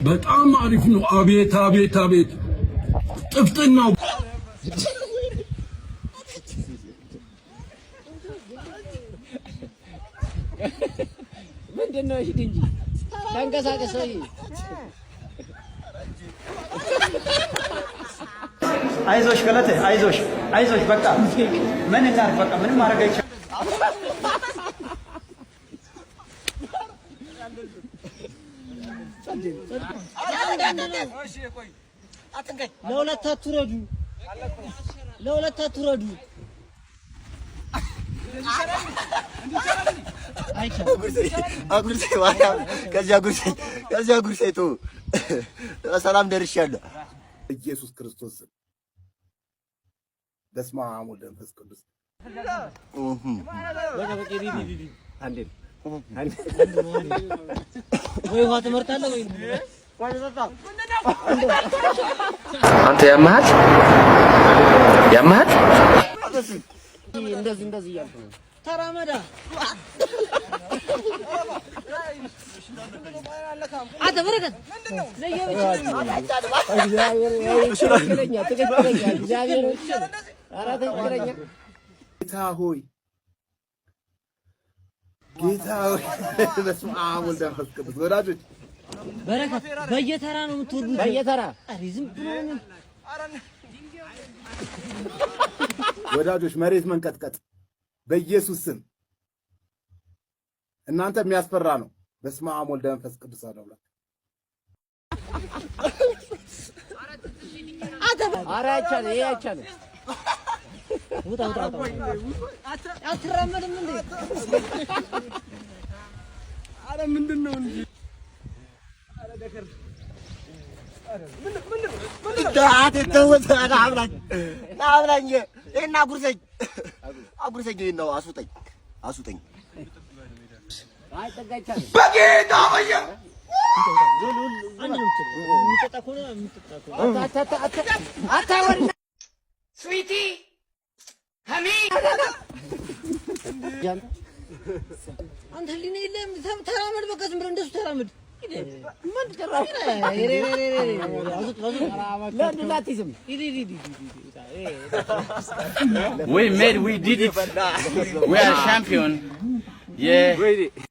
በጣም አሪፍ ነው። አቤት አቤት አቤት ጥፍጥናው ምንድነው? ሂድ እንጂ ተንቀሳቀስ። አይዞሽ ገለቴ አይዞሽ አይዞሽ። በቃ ምን እናድርግ? በቃ ምንም ማድረግ አይቻልም። ለሁለት አትውረዱ። ከዚያ ጉርሴ ቶ ሰላም ደርሻለሁ። ኢየሱስ ክርስቶስ በስመ አብ ወወልድ ወመንፈስ ቅዱስ ወይ ውሃ ትመርጣለህ ወይ አንተ ያመሃል እንደዚህ እያልኩ ነው። ተራመዳ አንተ በረከት ጌታ ሆይ በስመ አብ ወወልድ ወመንፈስ ቅዱስ። ወዳጆች በረከት በየተራ ነው የምትወርዱት። በየተራ ዝም ብሎ ወዳጆች መሬት መንቀጥቀጥ በኢየሱስ ስም እናንተ የሚያስፈራ ነው። በስመ አብ ወወልድ ወመንፈስ ቅዱስ አምላክ ኧረ አይቻልም። ውጣ አትራመድም እንዴ? ኧረ ምንድን ነው እንጂ አሱጠኝ በጌታ ስዊቲ አንተ ሊኔ የለም። ተራመድ በቃ ዝም ብለህ እንደሱ ተራመድ። We did it. We are champion. Yeah.